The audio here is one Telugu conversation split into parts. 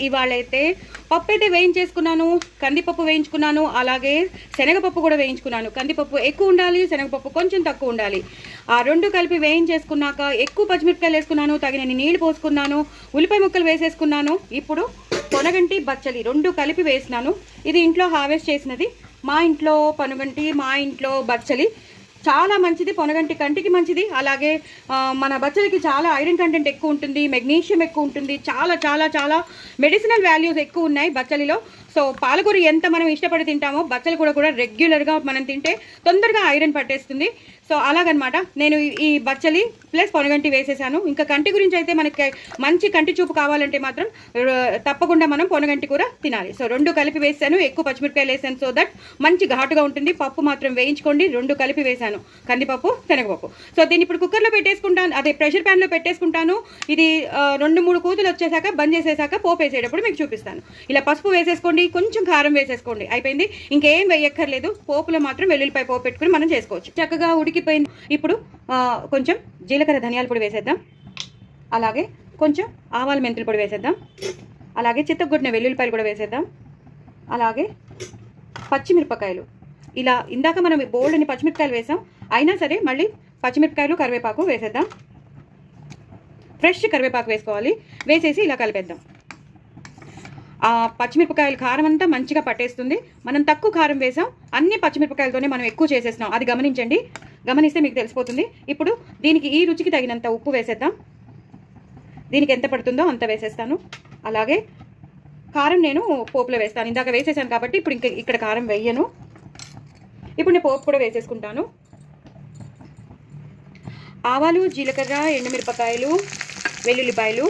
ఇవాళైతే పప్పు అయితే వేయించేసుకున్నాను, కందిపప్పు వేయించుకున్నాను, అలాగే శనగపప్పు కూడా వేయించుకున్నాను. కందిపప్పు ఎక్కువ ఉండాలి, శనగపప్పు కొంచెం తక్కువ ఉండాలి. ఆ రెండు కలిపి వేయించేసుకున్నాక ఎక్కువ పచ్చిమిరపకాయలు వేసుకున్నాను, తగినన్ని నీళ్లు పోసుకున్నాను, ఉల్లిపాయ ముక్కలు వేసేసుకున్నాను. ఇప్పుడు పొనగంటి బచ్చలి రెండు కలిపి వేసినాను. ఇది ఇంట్లో హార్వెస్ట్ చేసినది. మా ఇంట్లో పొనగంటి, మా ఇంట్లో బచ్చలి చాలా మంచిది. పొనగంటి కంటికి మంచిది, అలాగే మన బచ్చలికి చాలా ఐరన్ కంటెంట్ ఎక్కువ ఉంటుంది, మెగ్నీషియం ఎక్కువ ఉంటుంది, చాలా చాలా చాలా మెడిసినల్ వాల్యూస్ ఎక్కువ ఉన్నాయి బచ్చలిలో. సో పాలకూర ఎంత మనం ఇష్టపడి తింటామో బచ్చలి కూడా రెగ్యులర్గా మనం తింటే తొందరగా ఐరన్ పట్టేస్తుంది. సో అలాగనమాట నేను ఈ బచ్చలి ప్లస్ పొనగంటి వేసేసాను. ఇంకా కంటి గురించి అయితే మనకి మంచి కంటి చూపు కావాలంటే మాత్రం తప్పకుండా మనం పొనగంటి కూర తినాలి. సో రెండు కలిపి వేసాను, ఎక్కువ పచ్చిమిరపకాయలు వేసాను, సో దట్ మంచి ఘాటుగా ఉంటుంది. పప్పు మాత్రం వేయించుకోండి. రెండు కలిపి వేసాను, కందిపప్పు శనగపప్పు. సో దీన్ని ఇప్పుడు కుక్కర్లో పెట్టేసుకుంటాను, అదే ప్రెషర్ ప్యాన్లో పెట్టేసుకుంటాను. ఇది 2-3 కూతులు వచ్చేసాక బంద్ చేసేసాక పోపు వేసేటప్పుడు మీకు చూపిస్తాను. ఇలా పసుపు వేసేసుకోండి, కొంచెం కారం వేసేసుకోండి, అయిపోయింది. ఇంకేం వేయక్కర్లేదు. పోపులో మాత్రం వెల్లుల్లిపాయ పోపు పెట్టుకుని మనం చేసుకోవచ్చు. చక్కగా ఉడికిపోయింది. ఇప్పుడు కొంచెం జీలకర్ర ధనియాల పొడి వేసేద్దాం, అలాగే కొంచెం ఆవాల మెంతుల పొడి వేసేద్దాం, అలాగే చిత్తగొట్టిన వెల్లుల్లిపాయలు కూడా వేసేద్దాం, అలాగే పచ్చిమిరపకాయలు. ఇలా ఇందాక మనం బోల్డ్ని పచ్చిమిరపకాయలు వేసాం, అయినా సరే మళ్ళీ పచ్చిమిరపకాయలు కరివేపాకు వేసేద్దాం. ఫ్రెష్ కరివేపాకు వేసుకోవాలి. వేసేసి ఇలా కలిపేద్దాం. ఆ పచ్చిమిరపకాయలు కారం అంతా మంచిగా పట్టేస్తుంది. మనం తక్కువ కారం వేసాం, అన్ని పచ్చిమిరపకాయలతోనే మనం ఎక్కువ చేసేస్తున్నాం, అది గమనించండి. గమనిస్తే మీకు తెలిసిపోతుంది. ఇప్పుడు దీనికి ఈ రుచికి తగినంత ఉప్పు వేసేద్దాం. దీనికి ఎంత పడుతుందో అంత వేసేస్తాను. అలాగే కారం నేను పోపులో వేస్తాను, ఇందాక వేసేసాను కాబట్టి ఇప్పుడు ఇక్కడ కారం వేయను. ఇప్పుడు నేను పోపు కూడా వేసేసుకుంటాను. ఆవాలు, జీలకర్ర, ఎండుమిరపకాయలు, వెల్లుల్లిపాయలు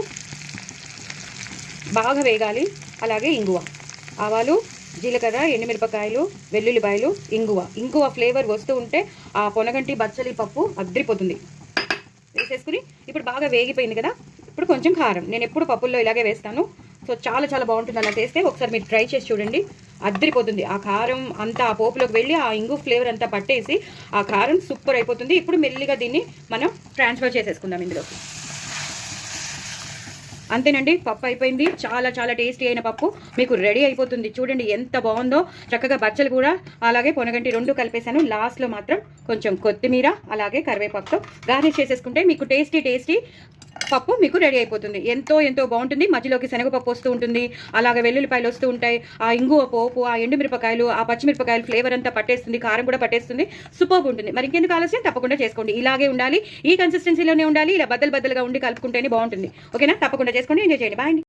బాగా వేగాలి. అలాగే ఇంగువ, ఆవాలు, జీలకర్ర, ఎండుమిరపకాయలు, వెల్లుల్లిపాయలు, ఇంగువ ఫ్లేవర్ వస్తూ ఉంటే ఆ పొనగంటి బచ్చలి పప్పు అద్రిపోతుంది. వేసేసుకుని ఇప్పుడు బాగా వేగిపోయింది కదా, ఇప్పుడు కొంచెం కారం. నేను ఎప్పుడు పప్పుల్లో ఇలాగే వేస్తాను. సో చాలా చాలా బాగుంటుంది అలా చేస్తే. ఒకసారి మీరు ట్రై చేసి చూడండి, అద్రిపోతుంది. ఆ కారం అంతా ఆ పోపులోకి వెళ్ళి ఆ ఇంగు ఫ్లేవర్ అంతా పట్టేసి ఆ కారం సూపర్ అయిపోతుంది. ఇప్పుడు మెల్లిగా దీన్ని మనం ట్రాన్స్ఫర్ చేసేసుకుందాం ఇందులోకి. అంతేనండి, పప్పు అయిపోయింది. చాలా చాలా టేస్టీ అయిన పప్పు మీకు రెడీ అయిపోతుంది. చూడండి ఎంత బాగుందో. చక్కగా బచ్చలు కూడా అలాగే పొనగంటి రెండు కలిపేశాను. లాస్ట్లో మాత్రం కొంచెం కొత్తిమీర అలాగే కరివేపాకుతో గార్నిష్ చేసేసుకుంటే మీకు టేస్టీ పప్పు మీకు రెడీ అయిపోతుంది. ఎంతో బాగుంటుంది. మధ్యలోకి శనగపప్పు వస్తూ ఉంటుంది, అలాగే వెల్లుల్లిపాయలు వస్తూ ఉంటాయి, ఆ ఇంగువ పోపు, ఆ ఎండుమిరపకాయలు, ఆ పచ్చిమిరపకాయలు ఫ్లేవర్ అంతా పట్టేస్తుంది, కారం కూడా పట్టేస్తుంది. సూపర్ ఉంటుంది. మరి ఇంకెందుకు ఆలస్యం, తప్పకుండా చేసుకోండి. ఇలాగే ఉండాలి, ఈ కన్సిస్టెన్సీలోనే ఉండాలి. ఇలా బద్దలుగా ఉండి కలుపుకుంటేనే బాగుంటుంది. ఓకేనా? తప్పకుండా చేసుకోండి, ఎంజాయ్ చేయండి. బాయ్ అండి.